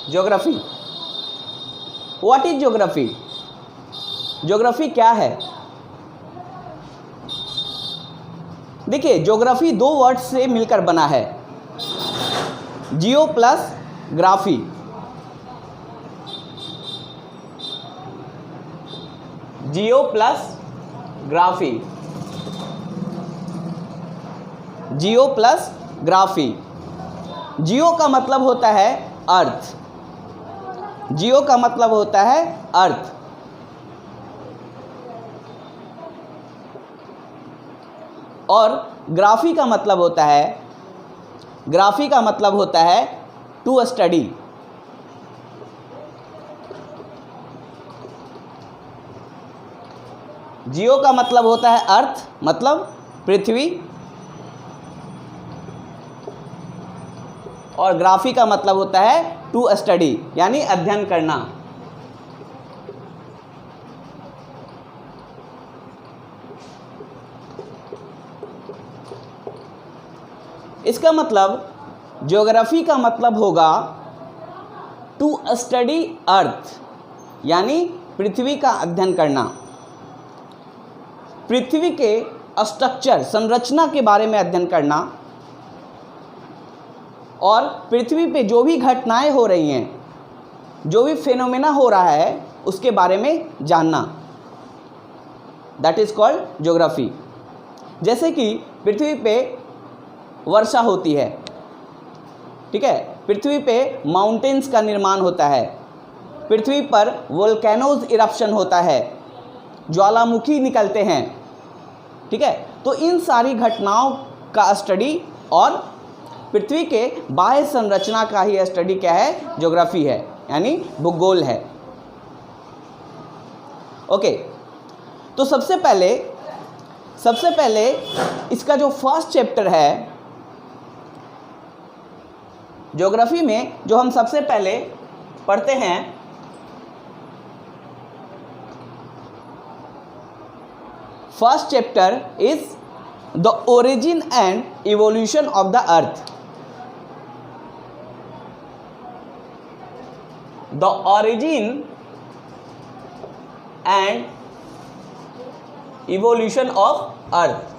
Geography. What is geography? Geography क्या है? देखिए, ज्योग्राफी दो वर्ड से मिलकर बना है, जियो प्लस ग्राफी। जियो प्लस ग्राफी, जियो प्लस ग्राफी। जियो का मतलब होता है अर्थ, जियो का मतलब होता है अर्थ, और ग्राफी का मतलब होता है, ग्राफी का मतलब होता है टू स्टडी। जियो का मतलब होता है अर्थ, मतलब पृथ्वी, और ग्राफी का मतलब होता है टू स्टडी, यानी अध्ययन करना। इसका मतलब ज्योग्राफी का मतलब होगा टू स्टडी अर्थ, यानी पृथ्वी का अध्ययन करना, पृथ्वी के स्ट्रक्चर, संरचना के बारे में अध्ययन करना, और पृथ्वी पे जो भी घटनाएं हो रही हैं, जो भी फेनोमेना हो रहा है, उसके बारे में जानना। That is called geography. जैसे कि पृथ्वी पे वर्षा होती है, ठीक है, पृथ्वी पे माउंटेन्स का निर्माण होता है, पृथ्वी पर वोल्केनोज इरप्शन होता है, ज्वालामुखी निकलते हैं, ठीक है। तो इन सारी घटनाओं का स्टडी और पृथ्वी के बाह्य संरचना का ही स्टडी क्या है? ज्योग्राफी है, यानी भूगोल है। ओके, तो सबसे पहले इसका जो फर्स्ट चैप्टर है ज्योग्राफी में, जो हम सबसे पहले पढ़ते हैं, first chapter is the origin and evolution of the earth. The origin and evolution of earth.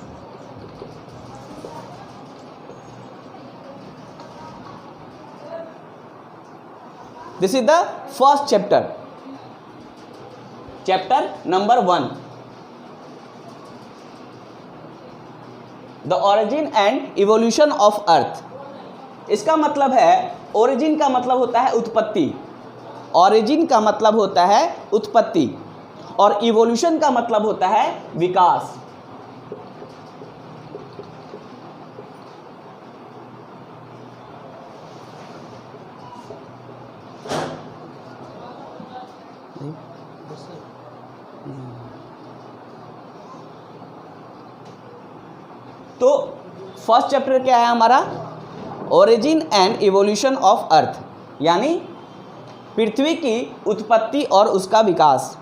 This is the first chapter, chapter number 1, the origin and evolution of earth। इसका मतलब है, origin का मतलब होता है उत्पत्ति, origin का मतलब होता है उत्पत्ति, और evolution का मतलब होता है विकास। तो फर्स्ट चैप्टर क्या है हमारा? ओरिजिन एंड इवोल्यूशन ऑफ अर्थ, यानी पृथ्वी की उत्पत्ति और उसका विकास।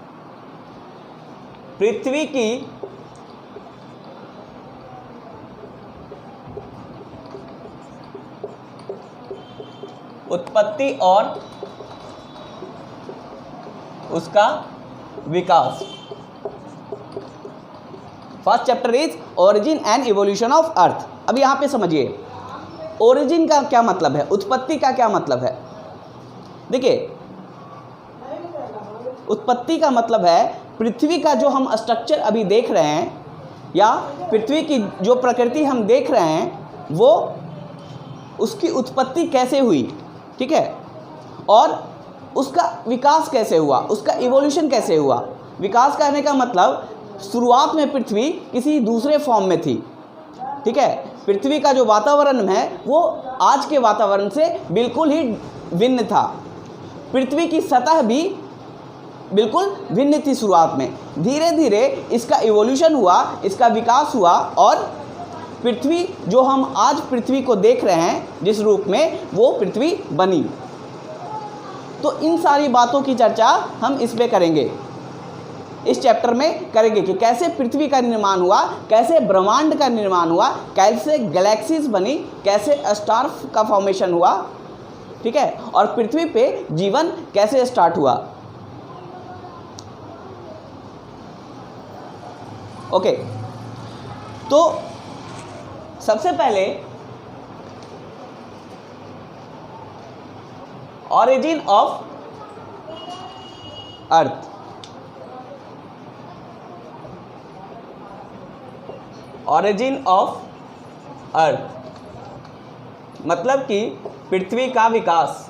पृथ्वी की उत्पत्ति और उसका विकास। First chapter is origin and evolution of earth. अब यहाँ पे समझिए, ओरिजिन का क्या मतलब है, उत्पत्ति का क्या मतलब है। देखिए, उत्पत्ति का मतलब है पृथ्वी का जो हम स्ट्रक्चर अभी देख रहे हैं, या पृथ्वी की जो प्रकृति हम देख रहे हैं, वो उसकी उत्पत्ति कैसे हुई, ठीक है, और उसका विकास कैसे हुआ, उसका इवोल्यूशन कैसे हुआ। विकास करने का मतलब, शुरुआत में पृथ्वी किसी दूसरे फॉर्म में थी, ठीक है। पृथ्वी का जो वातावरण है वो आज के वातावरण से बिल्कुल ही भिन्न था। पृथ्वी की सतह भी बिल्कुल भिन्न थी शुरुआत में। धीरे धीरे इसका इवोल्यूशन हुआ, इसका विकास हुआ, और पृथ्वी जो हम आज पृथ्वी को देख रहे हैं जिस रूप में, वो पृथ्वी बनी। तो इन सारी बातों की चर्चा हम इस पे करेंगे, इस चैप्टर में करेंगे कि कैसे पृथ्वी का निर्माण हुआ, कैसे ब्रह्मांड का निर्माण हुआ, कैसे गैलेक्सीज बनी, कैसे स्टार का फॉर्मेशन हुआ, ठीक है, और पृथ्वी पे जीवन कैसे स्टार्ट हुआ। ओके, तो सबसे पहले origin of earth. Origin of earth मतलब कि पृथ्वी का विकास।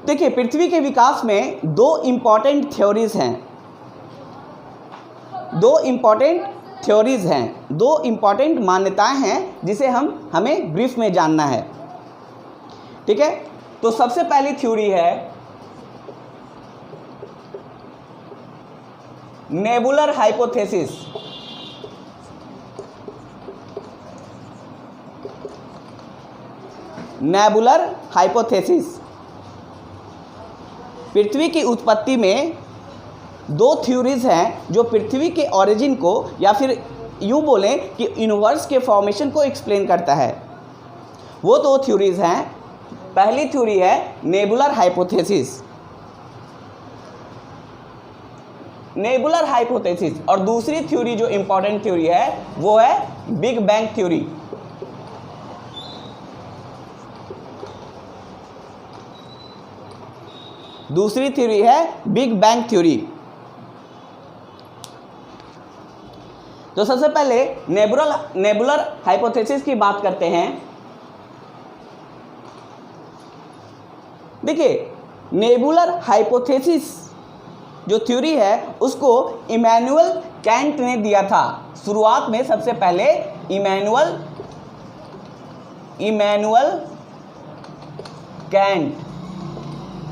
देखिए, पृथ्वी के विकास में दो इंपॉर्टेंट थ्योरीज हैं, दो इंपॉर्टेंट मान्यताएं हैं जिसे हमें ब्रीफ में जानना है। ठीक है, तो सबसे पहली थ्योरी है नेबुलर हाइपोथेसिस। नेबुलर हाइपोथेसिस, पृथ्वी की उत्पत्ति में दो थ्योरीज हैं जो पृथ्वी के ओरिजिन को या फिर यूँ बोलें कि यूनिवर्स के फॉर्मेशन को एक्सप्लेन करता है। वो दो थ्योरीज हैं, पहली थ्योरी है नेबुलर हाइपोथेसिस, और दूसरी थ्योरी जो इंपॉर्टेंट थ्योरी है वो है बिग बैंग थ्योरी। दूसरी थ्योरी है बिग बैंग थ्योरी। तो सबसे पहले नेबुलर हाइपोथेसिस की बात करते हैं। देखिए, नेबुलर हाइपोथेसिस जो थ्योरी है उसको इमैनुअल कैंट ने दिया था। शुरुआत में सबसे पहले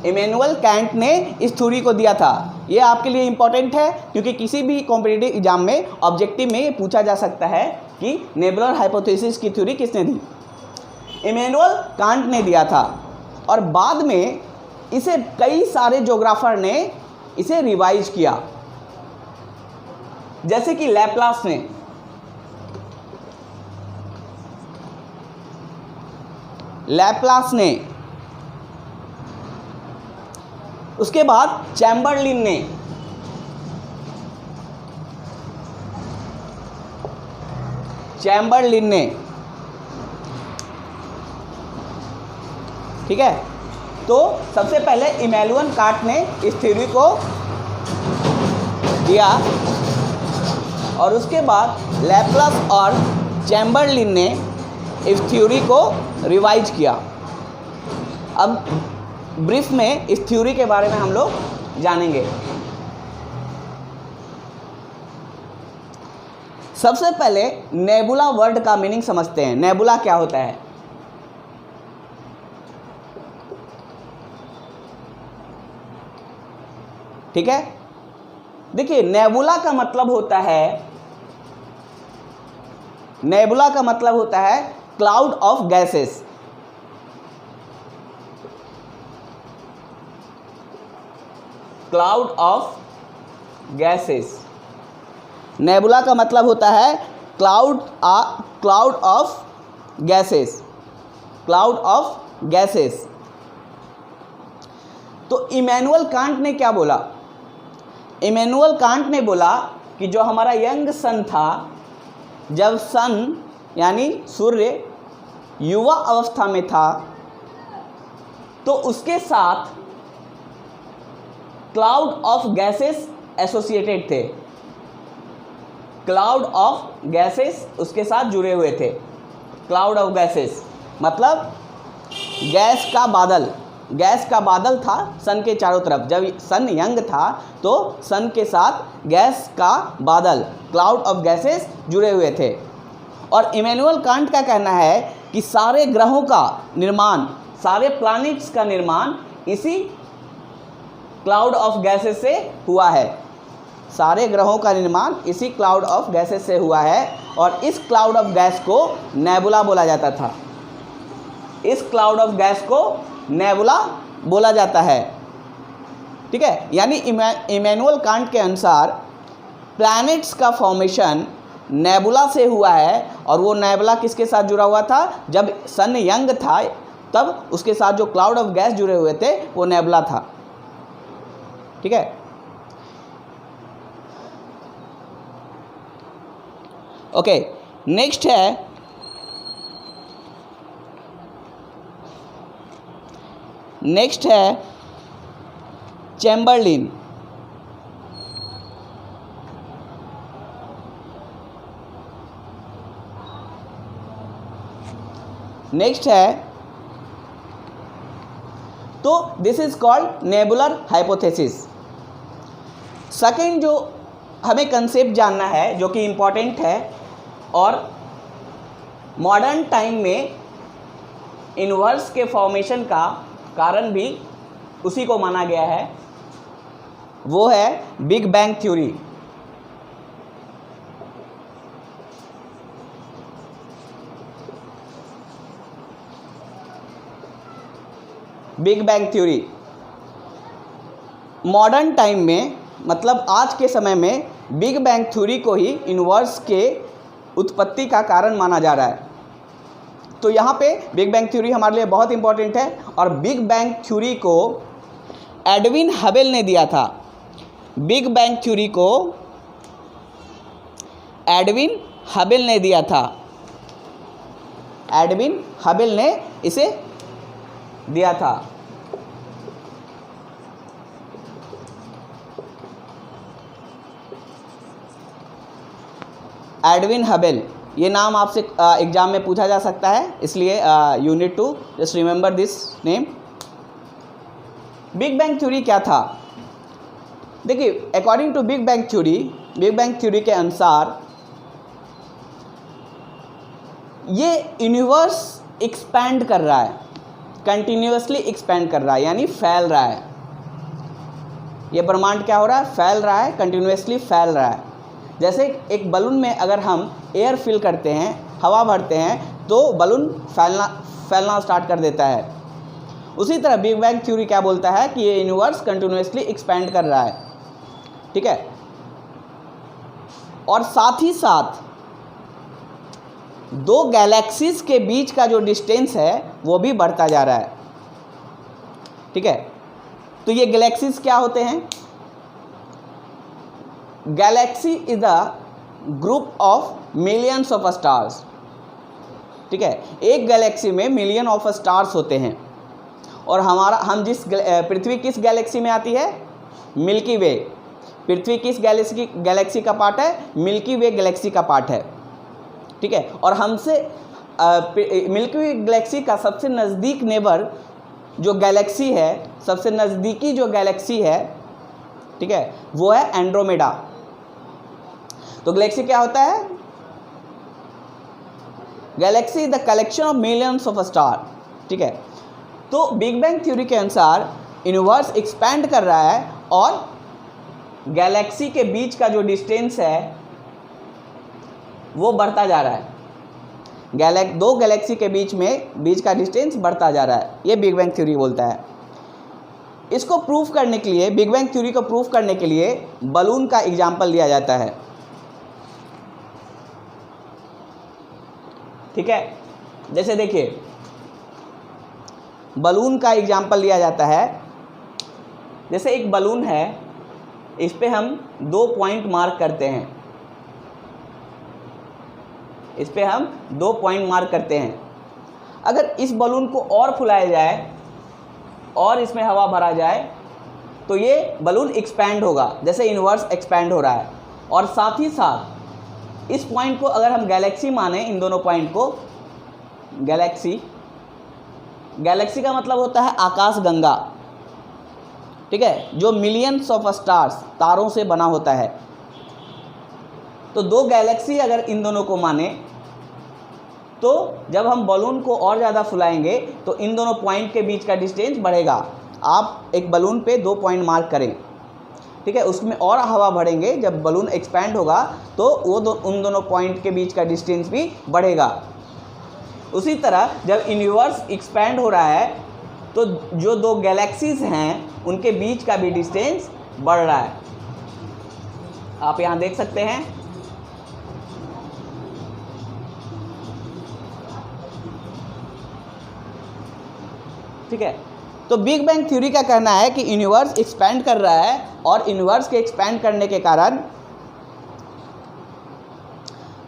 इमैनुअल कैंट ने इस थ्योरी को दिया था। ये आपके लिए इंपॉर्टेंट है क्योंकि किसी भी कॉम्पिटिटिव एग्जाम में ऑब्जेक्टिव में पूछा जा सकता है कि नेबुलर हाइपोथेसिस की थ्योरी किसने दी। इमैनुअल कांट ने दिया था और बाद में इसे कई सारे ज्योग्राफर ने इसे रिवाइज किया, जैसे कि लैप्लास ने, उसके बाद चैम्बरलिन ने, ठीक है। तो सबसे पहले इमैनुअल कांट ने इस थ्योरी को दिया और उसके बाद लैप्लास और चैम्बरलिन ने इस थ्योरी को रिवाइज किया। अब ब्रीफ में इस थ्योरी के बारे में हम लोग जानेंगे। सबसे पहले नेबुला वर्ड का मीनिंग समझते हैं। नेबुला क्या होता है? ठीक है, देखिए, नेबुला का मतलब होता है cloud of gases. Cloud of gases, nebula का मतलब होता है क्लाउड ऑफ गैसेस। तो इमैनुअल कांट ने क्या बोला? इमैनुअल कांट ने बोला कि जो हमारा यंग सन था, जब सन यानी सूर्य युवा अवस्था में था तो उसके साथ क्लाउड ऑफ गैसेस एसोसिएटेड थे। क्लाउड ऑफ गैसेस उसके साथ जुड़े हुए थे। क्लाउड ऑफ गैसेस मतलब गैस का बादल था सन के चारों तरफ। जब सन यंग था तो सन के साथ गैस का बादल, क्लाउड ऑफ गैसेस जुड़े हुए थे। और इमैनुअल कांट का कहना है कि सारे ग्रहों का निर्माण, सारे प्लैनेट्स का निर्माण इसी क्लाउड ऑफ गैसेस से हुआ है। सारे ग्रहों का निर्माण इसी क्लाउड ऑफ गैसेस से हुआ है और इस क्लाउड ऑफ गैस को नेबुला बोला जाता था। इस क्लाउड ऑफ गैस को नेबुला बोला जाता है। ठीक है, यानी इमैनुअल कांट के अनुसार प्लैनेट्स का फॉर्मेशन नेबुला से हुआ है और वो नेबुला किसके साथ जुड़ा हुआ था? जब सन यंग था तब उसके साथ जो क्लाउड ऑफ गैस जुड़े हुए थे वो नेबुला था। ठीक है, ओके। नेक्स्ट है चैम्बरलिन। नेक्स्ट है, तो this is called nebular hypothesis. Second जो हमें कंसेप्ट जानना है जो कि इम्पॉर्टेंट है और मॉडर्न टाइम में यूनिवर्स के फॉर्मेशन का कारण भी उसी को माना गया है, वो है big bang theory. Big bang theory modern time में, मतलब आज के समय में, बिग बैंग थ्योरी को ही यूनिवर्स के उत्पत्ति का कारण माना जा रहा है। तो यहाँ पे बिग बैंग थ्योरी हमारे लिए बहुत इंपॉर्टेंट है और बिग बैंग थ्योरी को एडविन हबल ने दिया था। बिग बैंग थ्योरी को एडविन हबल ने दिया था। एडविन हबल ने इसे दिया था। एडविन हबल, ये नाम आपसे एग्जाम में पूछा जा सकता है, इसलिए you need to just remember this name. Big bang theory क्या था? देखिए, according to big bang theory के अनुसार ये यूनिवर्स एक्सपैंड कर रहा है, कंटिन्यूअसली एक्सपैंड कर रहा है, यानी फैल रहा है। ये ब्रह्मांड क्या हो रहा है? फैल रहा है, कंटिन्यूअसली फैल रहा है। जैसे एक बलून में अगर हम एयर फिल करते हैं, हवा भरते हैं, तो बलून फैलना स्टार्ट कर देता है। उसी तरह बिग बैंग थ्योरी क्या बोलता है कि ये यूनिवर्स कंटिन्यूअसली एक्सपैंड कर रहा है। ठीक है, और साथ ही साथ दो गैलेक्सीज के बीच का जो डिस्टेंस है वो भी बढ़ता जा रहा है। ठीक है, तो ये गैलेक्सीज क्या होते हैं? Galaxy is a group of millions of stars. ठीक है, एक गैलेक्सी में मिलियन ऑफ स्टार्स होते हैं और हम जिस पृथ्वी किस गैलेक्सी में आती है? मिल्की वे। पृथ्वी किस गैलेक्सी का पार्ट है? मिल्की वे गैलेक्सी का पार्ट है। ठीक है, और हमसे मिल्की वे गैलेक्सी का सबसे नज़दीक नेबर जो गैलेक्सी है, सबसे नज़दीकी जो गैलेक्सी है, ठीक है, वो है एंड्रोमेडा। तो गैलेक्सी क्या होता है? Galaxy is the collection of millions of star. ठीक है, तो बिग बैंग थ्योरी के अनुसार यूनिवर्स एक्सपैंड कर रहा है और गैलेक्सी के बीच का जो डिस्टेंस है वो बढ़ता जा रहा है। दो गैलेक्सी के बीच का डिस्टेंस बढ़ता जा रहा है, ये बिग बैंग थ्योरी बोलता है। इसको प्रूफ करने के लिए, बिग बैंग थ्योरी को प्रूफ करने के लिए बलून का एग्जाम्पल लिया जाता है। ठीक है, जैसे देखिए, बलून का एग्जाम्पल लिया जाता है। जैसे एक बलून है, इस पे हम 2 पॉइंट मार्क करते हैं, इस पे हम 2 पॉइंट मार्क करते हैं। अगर इस बलून को और फुलाया जाए और इसमें हवा भरा जाए तो ये बलून एक्सपैंड होगा, जैसे यूनिवर्स एक्सपैंड हो रहा है। और साथ ही साथ इस पॉइंट को अगर हम गैलेक्सी माने, इन दोनों पॉइंट को गैलेक्सी का मतलब होता है आकाश गंगा। ठीक है, जो मिलियंस ऑफ स्टार्स, तारों से बना होता है। तो 2 गैलेक्सी अगर इन दोनों को माने तो जब हम बलून को और ज़्यादा फुलाएंगे तो इन दोनों पॉइंट के बीच का डिस्टेंस बढ़ेगा। आप एक बलून पे 2 पॉइंट मार्क करें, ठीक है, उसमें और हवा भरेंगे, जब बलून एक्सपैंड होगा तो वो उन दोनों पॉइंट के बीच का डिस्टेंस भी बढ़ेगा। उसी तरह जब यूनिवर्स एक्सपैंड हो रहा है तो जो 2 गैलेक्सीज हैं उनके बीच का भी डिस्टेंस बढ़ रहा है। आप यहाँ देख सकते हैं। ठीक है। तो बिग बैंग थ्योरी का कहना है कि यूनिवर्स एक्सपैंड कर रहा है और यूनिवर्स के एक्सपैंड करने के कारण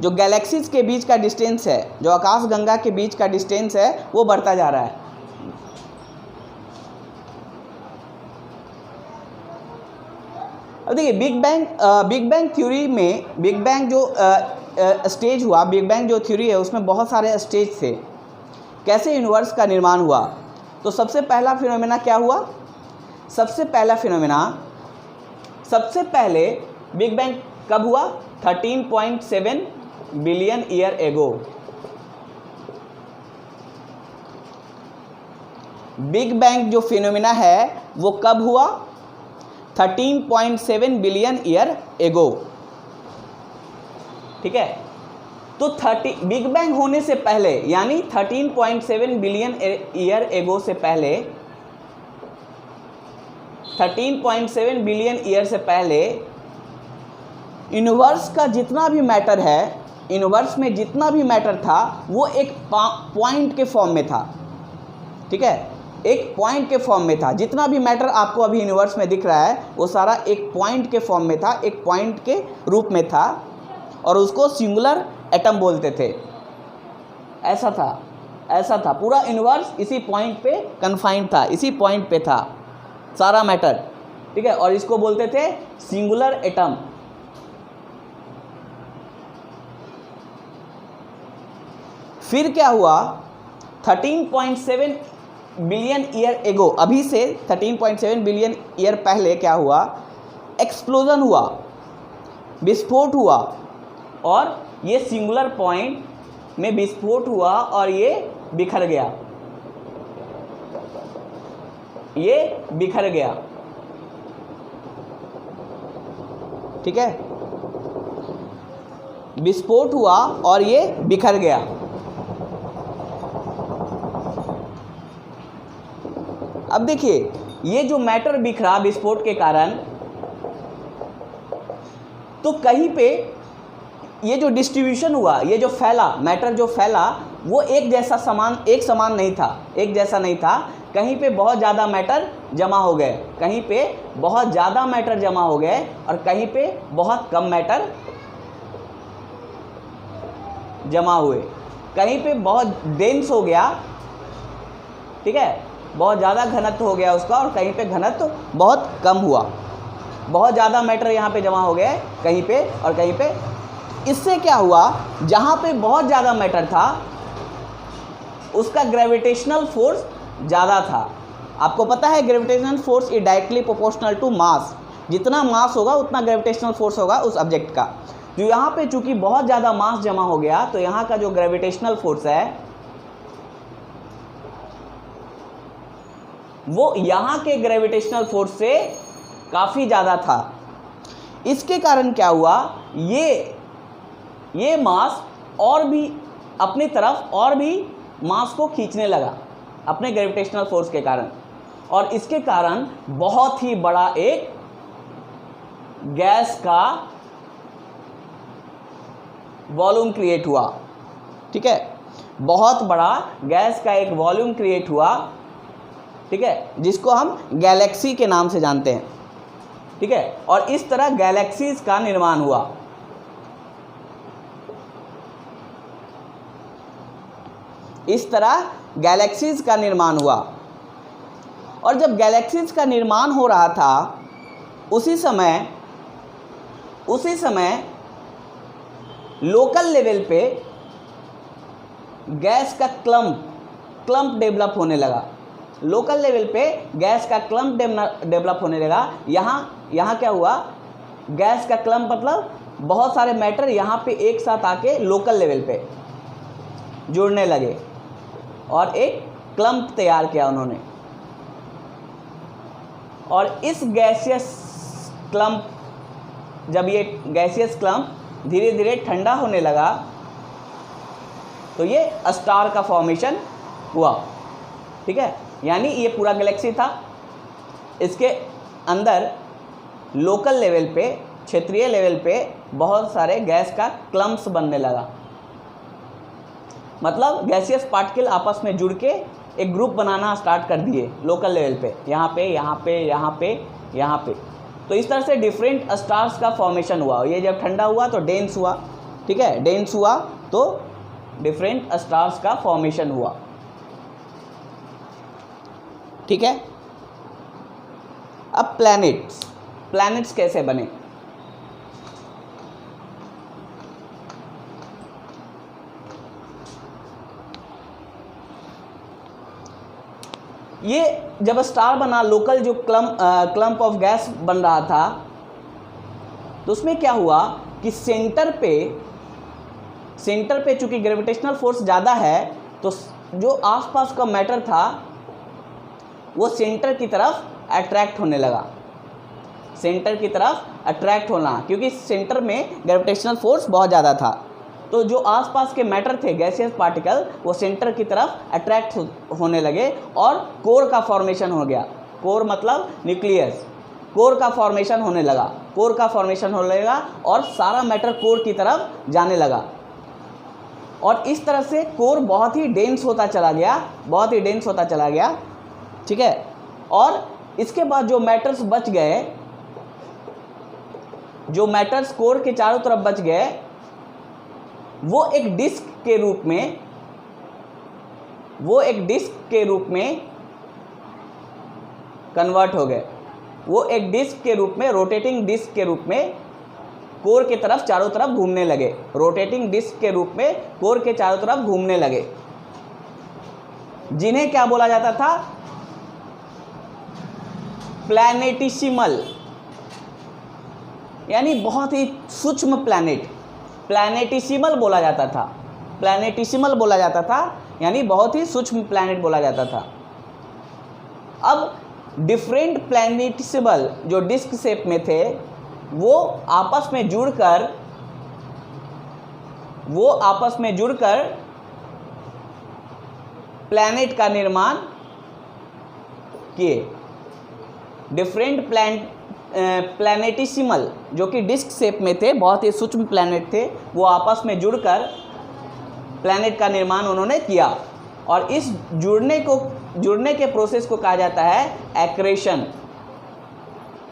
जो गैलेक्सीज के बीच का डिस्टेंस है, जो आकाशगंगा के बीच का डिस्टेंस है, वो बढ़ता जा रहा है। अब देखिए बिग बैंग थ्योरी में बिग बैंग जो स्टेज हुआ, बिग बैंग जो थ्योरी है उसमें बहुत सारे स्टेज थे कैसे यूनिवर्स का निर्माण हुआ। तो सबसे पहला फिनोमेना क्या हुआ? सबसे पहले बिग बैंग कब हुआ? 13.7 billion year ago. Big bang जो फिनोमेना है वो कब हुआ? 13.7 बिलियन ईयर एगो, ठीक है। तो बिग बैंग होने से पहले यानी 13.7 बिलियन ईयर एगो से पहले, 13.7 बिलियन ईयर से पहले यूनिवर्स का जितना भी मैटर है, यूनिवर्स में जितना भी मैटर था वो एक पॉइंट के फॉर्म में था, ठीक है, एक पॉइंट के फॉर्म में था। जितना भी मैटर आपको अभी यूनिवर्स में दिख रहा है वो सारा एक पॉइंट के फॉर्म में था, एक पॉइंट के रूप में था और उसको सिंगुलर एटम बोलते थे। ऐसा था पूरा यूनिवर्स इसी पॉइंट पे कन्फाइंड था, इसी पॉइंट पे था सारा मैटर, ठीक है, और इसको बोलते थे सिंगुलर एटम। फिर क्या हुआ? 13.7 बिलियन ईयर एगो, अभी से 13.7 बिलियन ईयर पहले क्या हुआ? एक्सप्लोजन हुआ, विस्फोट हुआ और ये सिंगुलर पॉइंट में विस्फोट हुआ और ये बिखर गया, ठीक है, विस्फोट हुआ और ये बिखर गया। अब देखिए ये जो मैटर बिखरा विस्फोट के कारण, तो कहीं पे ये जो डिस्ट्रीब्यूशन हुआ, ये जो फैला, मैटर जो फैला वो एक समान नहीं था, एक जैसा नहीं था। कहीं पे बहुत ज़्यादा मैटर जमा हो गए, कहीं पे बहुत ज़्यादा मैटर जमा हो गए और कहीं पे बहुत कम मैटर जमा हुए, कहीं पे बहुत डेंस हो गया, ठीक है, बहुत ज़्यादा घनत्व हो गया उसका और कहीं पे घनत्व बहुत कम हुआ। बहुत ज़्यादा मैटर यहाँ पे जमा हो गए कहीं पे और कहीं पे। इससे क्या हुआ? जहाँ पे बहुत ज़्यादा मैटर था उसका ग्रेविटेशनल फोर्स ज़्यादा था। आपको पता है gravitational force is directly proportional to mass. जितना मास होगा उतना ग्रेविटेशनल फोर्स होगा उस ऑब्जेक्ट का। जो यहाँ पे चूंकि बहुत ज़्यादा मास जमा हो गया तो यहाँ का जो ग्रेविटेशनल फोर्स है वो यहाँ के ग्रेविटेशनल फोर्स से काफ़ी ज़्यादा था। इसके कारण क्या हुआ? ये मास और भी अपनी तरफ और भी मास को खींचने लगा अपने ग्रेविटेशनल फोर्स के कारण, और इसके कारण बहुत ही बड़ा एक गैस का वॉल्यूम क्रिएट हुआ, ठीक है, बहुत बड़ा गैस का एक वॉल्यूम क्रिएट हुआ, ठीक है, जिसको हम गैलेक्सी के नाम से जानते हैं, ठीक है। और इस तरह गैलेक्सीज का निर्माण हुआ। इस तरह गैलेक्सीज का निर्माण हुआ। और जब गैलेक्सीज का निर्माण हो रहा था उसी समय लोकल लेवल पे गैस का क्लम्प डेवलप होने लगा। लोकल लेवल पे गैस का क्लम्प डेवलप होने लगा। यहाँ क्या हुआ? गैस का क्लम्प मतलब बहुत सारे मैटर यहाँ पे एक साथ आके लोकल लेवल पे जुड़ने लगे और एक क्लम्प तैयार किया उन्होंने। और इस गैसियस क्लम्प, जब ये गैसियस क्लम्प धीरे धीरे ठंडा होने लगा तो ये स्टार का फॉर्मेशन हुआ, ठीक है। यानी ये पूरा गैलेक्सी था, इसके अंदर लोकल लेवल पे, क्षेत्रीय लेवल पे बहुत सारे गैस का क्लम्प्स बनने लगा। मतलब गैसियस पार्टिकल आपस में जुड़ के एक ग्रुप बनाना स्टार्ट कर दिए लोकल लेवल पे, यहाँ पे यहाँ पे यहाँ पे यहाँ पे। तो इस तरह से डिफरेंट स्टार्स का फॉर्मेशन हुआ। ये जब ठंडा हुआ तो डेंस हुआ, ठीक है, डेंस हुआ तो डिफरेंट स्टार्स का फॉर्मेशन हुआ, ठीक है। अब प्लैनेट्स कैसे बने? ये जब स्टार बना, लोकल जो क्लम्प ऑफ गैस बन रहा था, तो उसमें क्या हुआ कि सेंटर पे चूंकि ग्रेविटेशनल फोर्स ज़्यादा है, तो जो आसपास का मैटर था वो सेंटर की तरफ अट्रैक्ट होने लगा, सेंटर की तरफ अट्रैक्ट होना, क्योंकि सेंटर में ग्रेविटेशनल फोर्स बहुत ज़्यादा था। तो जो आसपास के मैटर थे, गैसियस पार्टिकल, वो सेंटर की तरफ अट्रैक्ट होने लगे और कोर का फॉर्मेशन हो गया। कोर मतलब न्यूक्लियस, कोर का फॉर्मेशन होने लगा, कोर का फॉर्मेशन होने लगा और सारा मैटर कोर की तरफ जाने लगा। और इस तरह से कोर बहुत ही डेंस होता चला गया, बहुत ही डेंस होता चला गया, ठीक है। और इसके बाद जो मैटर्स बच गए, जो मैटर्स कोर के चारों तरफ बच गए, वो एक डिस्क के रूप में कन्वर्ट हो गए। वो एक डिस्क के रूप में, रोटेटिंग डिस्क के रूप में कोर के तरफ चारों तरफ घूमने लगे, रोटेटिंग डिस्क के रूप में कोर के चारों तरफ घूमने लगे, जिन्हें क्या बोला जाता था? प्लैनेटिसिमल, यानी बहुत ही सूक्ष्म प्लैनेट, प्लैनेटिसिमल बोला जाता था, प्लैनेटिसिमल बोला जाता था, यानी बहुत ही सूक्ष्म प्लैनेट बोला जाता था। अब डिफरेंट प्लैनेटिसिमल जो डिस्क शेप में थे, वो आपस में जुड़कर प्लैनेट का निर्माण किए। डिफरेंट प्लैनेटिसिमल जो कि डिस्क शेप में थे, बहुत ही सूक्ष्म प्लैनेट थे, वो आपस में जुड़कर प्लैनेट का निर्माण उन्होंने किया। और इस जुड़ने के प्रोसेस को कहा जाता है एक्रेशन।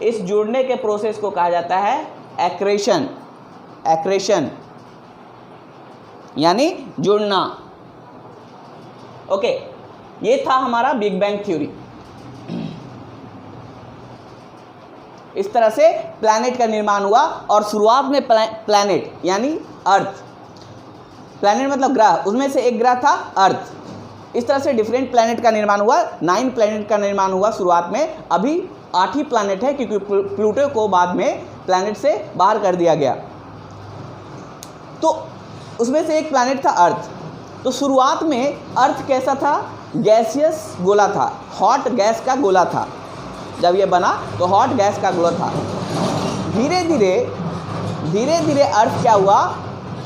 इस जुड़ने के प्रोसेस को कहा जाता है एक्रेशन, एक्रेशन यानी जुड़ना। ओके, ये था हमारा बिग बैंग थ्योरी। इस तरह से प्लैनेट का निर्माण हुआ और शुरुआत में प्लैनेट यानी अर्थ, प्लैनेट मतलब ग्रह, उसमें से एक ग्रह था अर्थ। इस तरह से डिफरेंट प्लैनेट का निर्माण हुआ, 9 प्लैनेट का निर्माण हुआ शुरुआत में। अभी 8 ही प्लैनेट है, क्योंकि प्लूटो को बाद में प्लैनेट से बाहर कर दिया गया। तो उसमें से एक प्लैनेट था अर्थ। तो शुरुआत में अर्थ कैसा था? गैसियस गोला था, हॉट गैस का गोला था। जब ये बना तो हॉट गैस का गोला था। धीरे धीरे अर्थ क्या हुआ?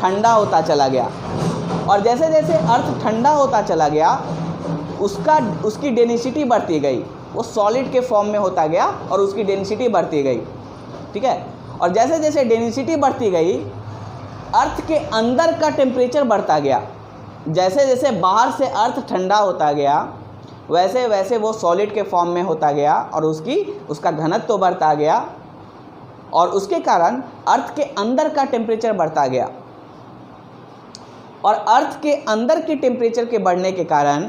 ठंडा होता चला गया। और जैसे जैसे अर्थ ठंडा होता चला गया, उसकी डेंसिटी बढ़ती गई, वो सॉलिड के फॉर्म में होता गया और उसकी डेंसिटी बढ़ती गई, ठीक है। और जैसे जैसे डेंसिटी बढ़ती गई, अर्थ के अंदर का टेम्परेचर बढ़ता गया। जैसे जैसे बाहर से अर्थ ठंडा होता गया, वैसे वैसे वो सॉलिड के फॉर्म में होता गया और उसका घनत्व तो बढ़ता गया, और उसके कारण अर्थ के अंदर का टेम्परेचर बढ़ता गया। और अर्थ के अंदर के टेम्परेचर के बढ़ने के कारण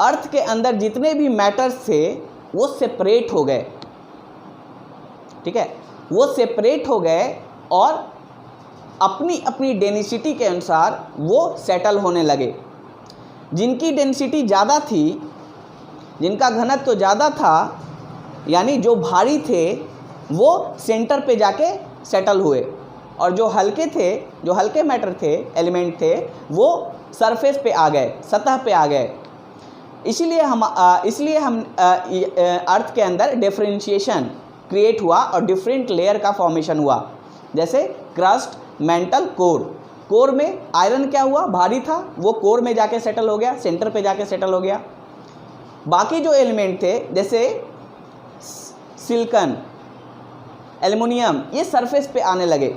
अर्थ के अंदर जितने भी मैटर्स थे वो सेपरेट हो गए, ठीक है, वो सेपरेट हो गए और अपनी अपनी डेंसिटी के अनुसार वो सेटल होने लगे। जिनकी डेंसिटी ज़्यादा थी, जिनका घनत्व तो ज़्यादा था, यानी जो भारी थे, वो सेंटर पे जाके सेटल हुए, और जो हल्के मैटर थे, एलिमेंट थे, वो सरफेस पे आ गए, सतह पे आ गए। इसलिए हम अर्थ के अंदर डिफरेंशिएशन क्रिएट हुआ और डिफरेंट लेयर का फॉर्मेशन हुआ। जैसे क्रस्ट, मेंटल, कोर में आयरन क्या हुआ? भारी था, वो कोर में जाके सेटल हो गया, सेंटर पे जाके सेटल हो गया। बाकी जो एलिमेंट थे जैसे सिलिकॉन, एल्युमिनियम, ये सरफेस पे आने लगे,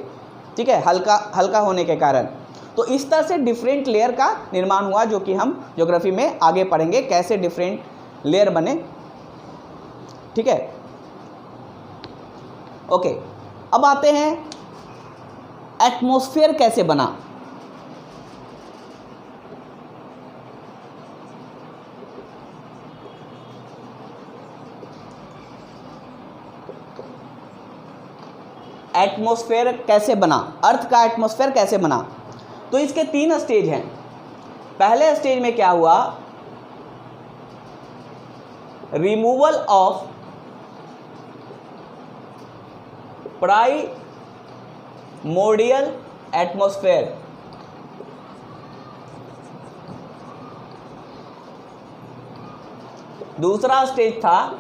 ठीक है, हल्का होने के कारण। तो इस तरह से डिफरेंट लेयर का निर्माण हुआ, जो कि हम ज्योग्राफी में आगे पढ़ेंगे कैसे डिफरेंट लेयर बने। ठीक है, ओके। अब आते हैं एटमॉस्फेयर कैसे बना। एटमॉस्फेयर कैसे बना, अर्थ का एटमॉस्फेयर कैसे बना। तो इसके 3 स्टेज हैं। पहले स्टेज में क्या हुआ, रिमूवल ऑफ प्राइमोर्डियल एटमॉस्फेयर। दूसरा स्टेज था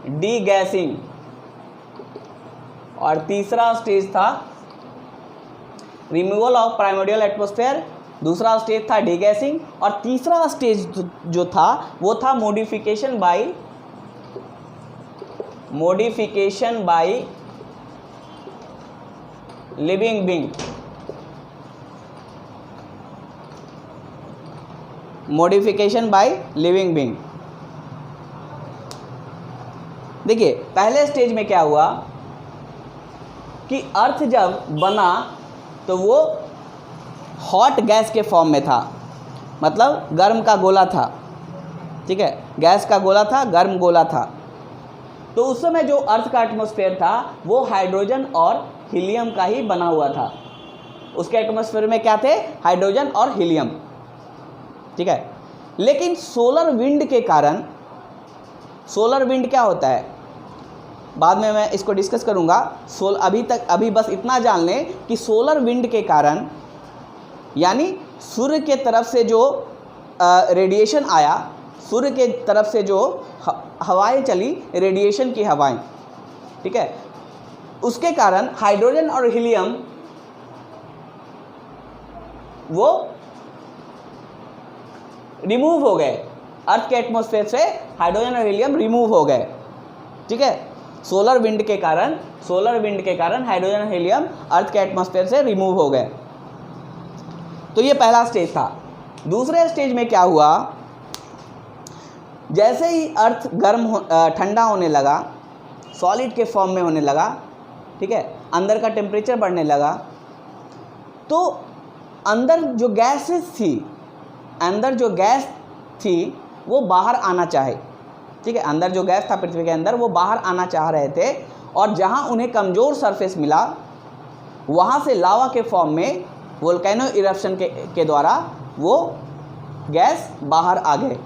डीगैसिंग और तीसरा स्टेज था रिमूवल ऑफ प्राइमोर्डियल एटमॉस्फेयर, दूसरा स्टेज था डीगैसिंग और तीसरा स्टेज जो था वो था modification by living being. Modification by living being. देखिए पहले स्टेज में क्या हुआ कि अर्थ जब बना तो वो हॉट गैस के फॉर्म में था, मतलब गर्म का गोला था। ठीक है, गैस का गोला था, गर्म गोला था। तो उस समय जो अर्थ का एटमॉस्फेयर था वो हाइड्रोजन और हीलियम का ही बना हुआ था। उसके एटमॉस्फेयर में क्या थे, हाइड्रोजन और हीलियम। ठीक है, लेकिन सोलर विंड के कारण, सोलर विंड क्या होता है बाद में मैं इसको डिस्कस करूंगा। अभी बस इतना जान लें कि सोलर विंड के कारण, यानी सूर्य के तरफ से जो रेडिएशन आया, सूर्य के तरफ से जो हवाएं चली, रेडिएशन की हवाएं, ठीक है, उसके कारण हाइड्रोजन और हीलियम वो रिमूव हो गए। अर्थ के एटमॉस्फेयर से हाइड्रोजन और हीलियम रिमूव हो गए। ठीक है, सोलर विंड के कारण हाइड्रोजन और हीलियम अर्थ के एटमॉस्फेयर से रिमूव हो गए। तो ये पहला स्टेज था। दूसरे स्टेज में क्या हुआ, जैसे ही अर्थ ठंडा होने लगा, सॉलिड के फॉर्म में होने लगा, ठीक है, अंदर का टेम्परेचर बढ़ने लगा, तो अंदर जो गैस थी वो बाहर आना चाहे। ठीक है, अंदर जो गैस था पृथ्वी के अंदर वो बाहर आना चाह रहे थे, और जहां उन्हें कमज़ोर सरफेस मिला वहां से लावा के फॉर्म में वोल्केनो इरप्शन के द्वारा वो गैस बाहर आ गए,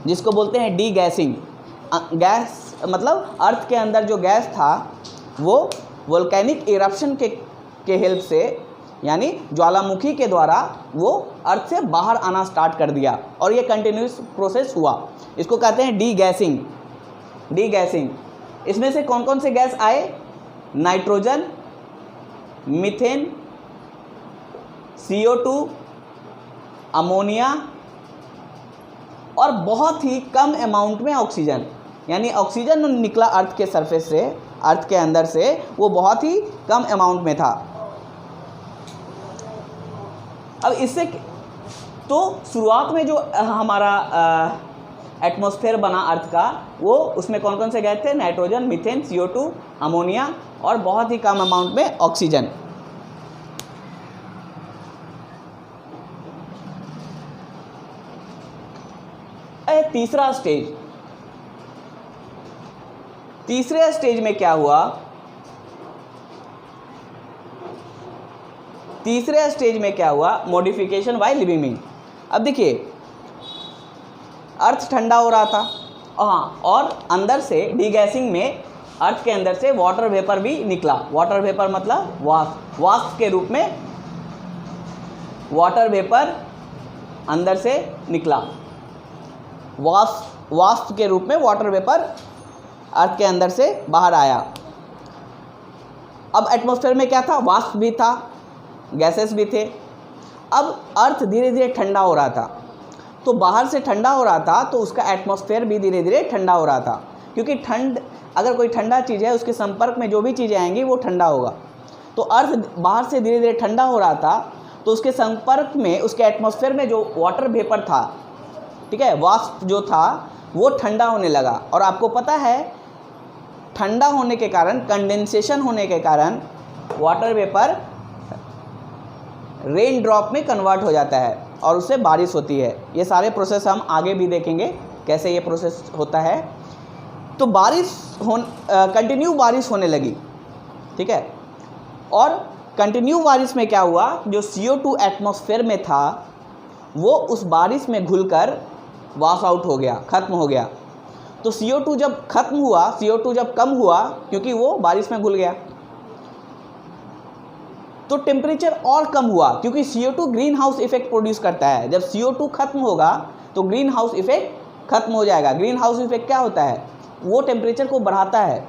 जिसको बोलते हैं डी गैसिंग। गैस मतलब अर्थ के अंदर जो गैस था वो वोल्केनिक इरप्शन के हेल्प से, यानी ज्वालामुखी के द्वारा वो अर्थ से बाहर आना स्टार्ट कर दिया, और ये कंटिन्यूस प्रोसेस हुआ। इसको कहते हैं डी गैसिंग। इसमें से कौन कौन से गैस आए, नाइट्रोजन, मीथेन, CO2, अमोनिया और बहुत ही कम अमाउंट में ऑक्सीजन। यानी ऑक्सीजन निकला अर्थ के सरफेस से, अर्थ के अंदर से, वो बहुत ही कम अमाउंट में था। अब इससे तो शुरुआत में जो हमारा एटमॉस्फेयर बना अर्थ का, वो उसमें कौन कौन से गैस थे, नाइट्रोजन, मीथेन, CO2, अमोनिया और बहुत ही कम अमाउंट में ऑक्सीजन। तीसरे स्टेज में क्या हुआ, मॉडिफिकेशन बाय लिविंग बीइंग। अब देखिए अर्थ ठंडा हो रहा था, हाँ, और अंदर से डीगैसिंग में अर्थ के अंदर से वाटर वेपर भी निकला। वाटर वेपर मतलब वाष्प के रूप में वाटर वेपर अंदर से निकला। वाष्प के रूप में वाटर वेपर अर्थ के अंदर से बाहर आया। अब एटमॉस्फेयर में क्या था, वाष्प भी था, गैसेस भी थे। अब अर्थ धीरे धीरे ठंडा हो रहा था, तो बाहर से ठंडा हो रहा था तो उसका एटमॉस्फेयर भी धीरे धीरे ठंडा हो रहा था, क्योंकि अगर कोई ठंडा चीज़ है उसके संपर्क में जो भी चीज़ें आएंगी वो ठंडा होगा। तो अर्थ बाहर से धीरे धीरे ठंडा हो रहा था, तो उसके संपर्क में, उसके एटमॉस्फेयर में जो वाटर वेपर था, ठीक है, वाष्प जो था वो ठंडा होने लगा। और आपको पता है ठंडा होने के कारण, कंडेंसेशन होने के कारण वाटर वेपर रेन ड्रॉप में कन्वर्ट हो जाता है और उससे बारिश होती है। ये सारे प्रोसेस हम आगे भी देखेंगे कैसे ये प्रोसेस होता है। तो कंटिन्यू बारिश होने लगी, ठीक है। और कंटिन्यू बारिश में क्या हुआ, जो CO2 एटमॉस्फेयर में था वो उस बारिश में घुलकर वॉश आउट हो गया, ख़त्म हो गया। तो CO2 जब ख़त्म हुआ, CO2 जब कम हुआ क्योंकि वो बारिश में घुल गया, तो टेम्परेचर और कम हुआ क्योंकि CO2 green house effect produce करता है। जब CO2 खत्म होगा तो ग्रीन हाउस इफेक्ट खत्म हो जाएगा। ग्रीन हाउस इफेक्ट क्या होता है, वो टेम्परेचर को बढ़ाता है,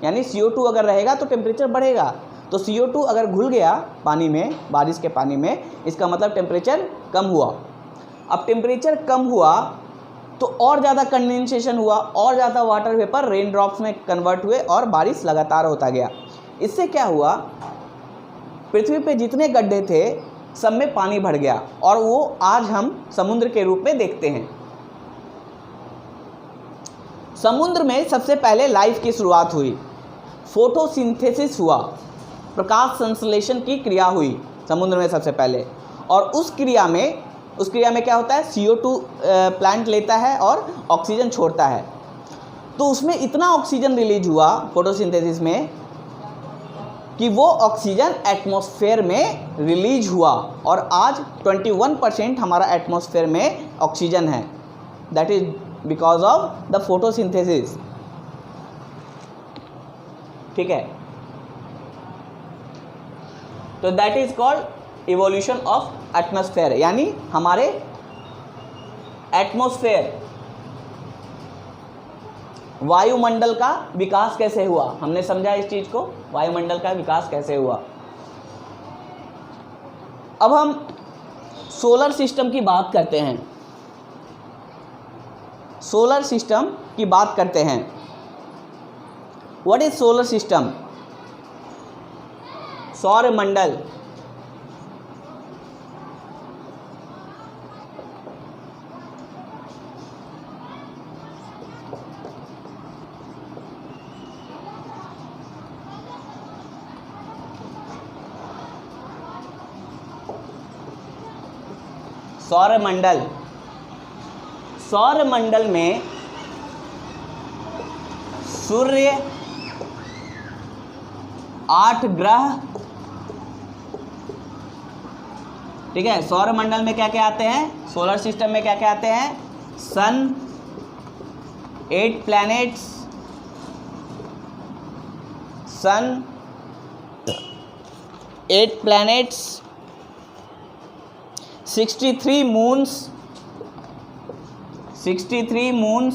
यानी CO2 अगर रहेगा तो टेम्परेचर बढ़ेगा। तो CO2 अगर घुल गया पानी में, बारिश के पानी में, इसका मतलब टेम्परेचर कम हुआ। अब टेम्परेचर कम हुआ तो और ज़्यादा कंडेंसेशन हुआ, और ज़्यादा वाटर वेपर रेन ड्रॉप्स में कन्वर्ट हुए और बारिश लगातार होता गया। इससे क्या हुआ, पृथ्वी पे जितने गड्ढे थे सब में पानी भर गया और वो आज हम समुद्र के रूप में देखते हैं। समुद्र में सबसे पहले लाइफ की शुरुआत हुई, फोटोसिंथेसिस हुआ, प्रकाश संश्लेषण की क्रिया हुई समुद्र में सबसे पहले। और उस क्रिया में क्या होता है, CO2 प्लांट लेता है और ऑक्सीजन छोड़ता है। तो उसमें इतना ऑक्सीजन रिलीज हुआ फोटोसिंथेसिस में कि वो ऑक्सीजन एटमॉस्फेयर में रिलीज हुआ और आज 21% हमारा एटमॉस्फेयर में ऑक्सीजन है। That is because of the photosynthesis, ठीक है। तो that is called evolution of atmosphere, यानी हमारे एटमॉस्फेयर, वायुमंडल का विकास कैसे हुआ, हमने समझा इस चीज को, वायुमंडल का विकास कैसे हुआ। अब हम सोलर सिस्टम की बात करते हैं। सोलर सिस्टम की बात करते हैं। What is solar system? सौरमंडल, सौरमंडल, सौरमंडल में सूर्य, 8 ग्रह, ठीक है। सौरमंडल में क्या क्या आते हैं, सोलर सिस्टम में क्या क्या आते हैं, sun, 8 planets, sun, 8 planets, 63 moons, 63 moons,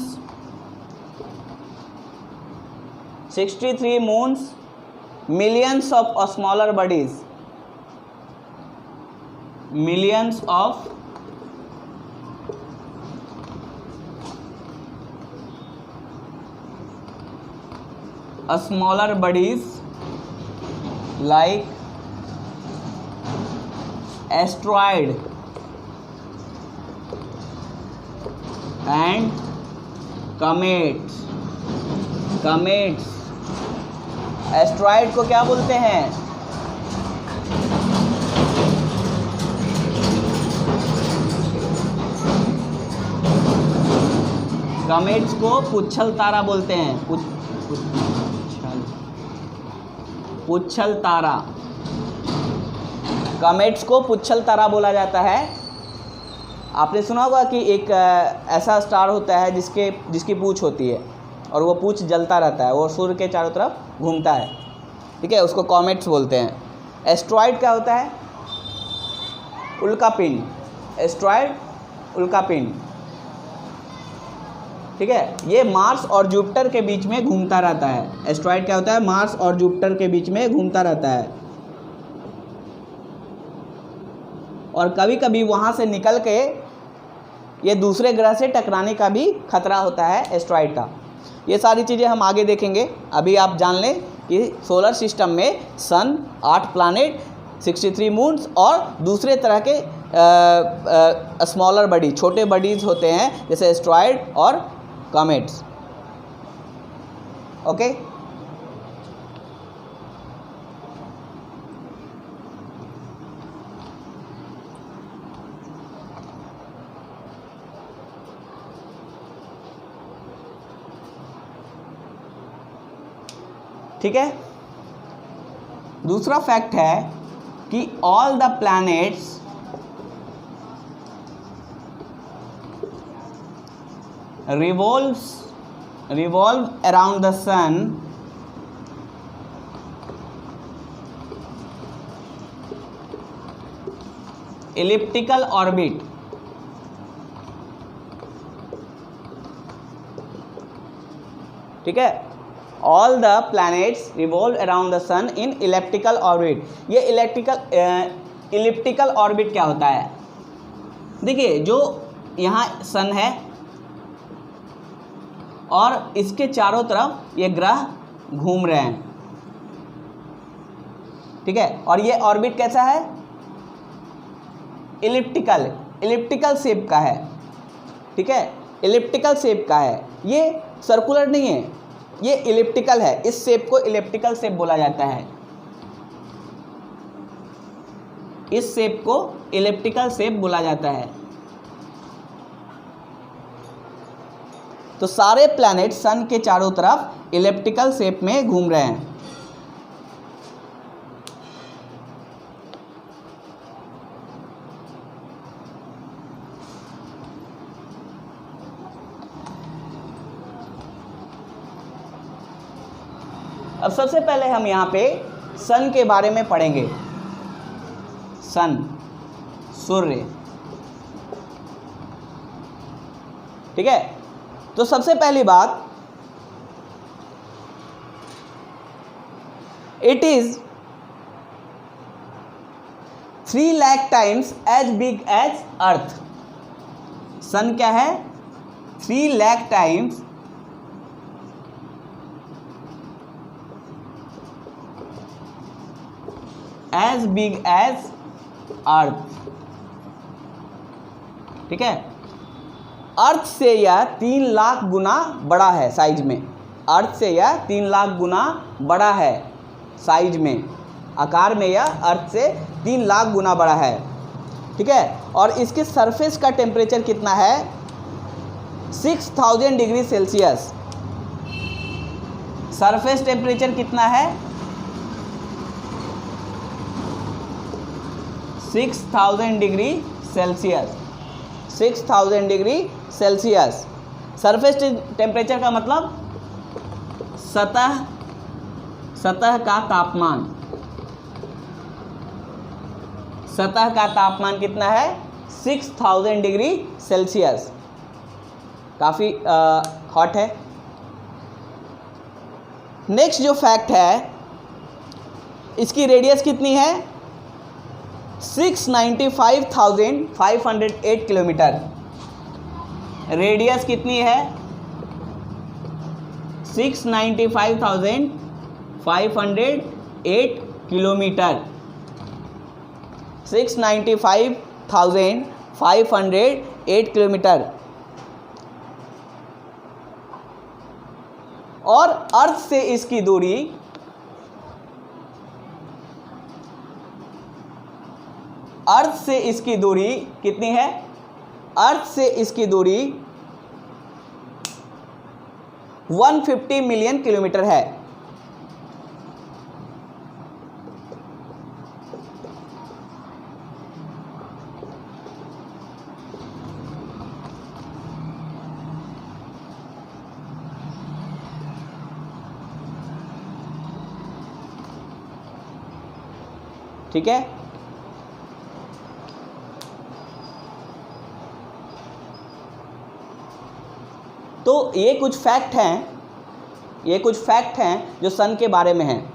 63 moons, millions of smaller bodies, millions of smaller bodies like asteroid and comets. comets, asteroid को क्या बोलते हैं, कमेट्स को पुच्छल तारा बोलते हैं, पुच्छल तारा, कमेट्स को पुच्छल तारा बोला जाता है। आपने सुना होगा कि एक ऐसा स्टार होता है जिसकी पूँछ होती है और वो पूँछ जलता रहता है, वो सूर्य के चारों तरफ घूमता है, ठीक है, उसको कॉमेट्स बोलते हैं। एस्ट्रॉइड क्या होता है, उल्कापिंड, एस्ट्रॉइड उल्कापिंड, ठीक है। ये मार्स और जुपिटर के बीच में घूमता रहता है। एस्ट्रॉइड क्या होता है, मार्स और जुपिटर के बीच में घूमता रहता है और कभी कभी वहाँ से निकल के ये दूसरे ग्रह से टकराने का भी खतरा होता है एस्ट्रॉइड का। ये सारी चीज़ें हम आगे देखेंगे। अभी आप जान लें कि सोलर सिस्टम में सन, 8 प्लैनेट, 63 मून्स, और दूसरे तरह के स्मॉलर बॉडी, छोटे बॉडीज होते हैं जैसे एस्ट्रॉयड और कॉमेट्स। ओके, ठीक है। दूसरा फैक्ट है कि all the planets revolve around the sun elliptical orbit, ठीक है। All the planets revolve around the sun in elliptical orbit. ये इलिप्टिकल ऑर्बिट क्या होता है? देखिए, जो यहाँ सन है और इसके चारों तरफ ये ग्रह घूम रहे हैं, ठीक है। और ये ऑर्बिट कैसा है? इलिप्टिकल शेप का है, ठीक है। इलिप्टिकल शेप का है, ये सर्कुलर नहीं है, ये इलिप्टिकल है। इस शेप को इलिप्टिकल शेप बोला जाता है। इस शेप को इलिप्टिकल शेप बोला जाता है। तो सारे प्लैनेट सन के चारों तरफ इलिप्टिकल शेप में घूम रहे हैं। अब सबसे पहले हम यहाँ पे सन के बारे में पढ़ेंगे। सन, सूर्य, ठीक है। तो सबसे पहली बात, it is 3 lakh times as big as earth. Sun क्या है? 3 lakh times as big as earth, ठीक है। अर्थ से यह 3 लाख गुना बड़ा है साइज में। अर्थ से यह 3 लाख गुना बड़ा है साइज में, आकार में यह अर्थ से 3 लाख गुना बड़ा है, ठीक है। और इसके सरफेस का टेम्परेचर कितना है? 6000 डिग्री सेल्सियस। सरफेस टेम्परेचर कितना है? 6000 degree Celsius. 6000 degree Celsius surface temperature का मतलब सतह का तापमान। सतह का तापमान कितना है? 6000 डिग्री सेल्सियस। काफ़ी हॉट है। नेक्स्ट जो फैक्ट है, इसकी रेडियस कितनी है? 695,508 किलोमीटर। रेडियस कितनी है? 695,508 किलोमीटर। 695,508 किलोमीटर। और अर्थ से इसकी दूरी कितनी है? अर्थ से इसकी दूरी 150 मिलियन किलोमीटर है। ठीक है। तो ये कुछ फैक्ट हैं जो सन के बारे में हैं।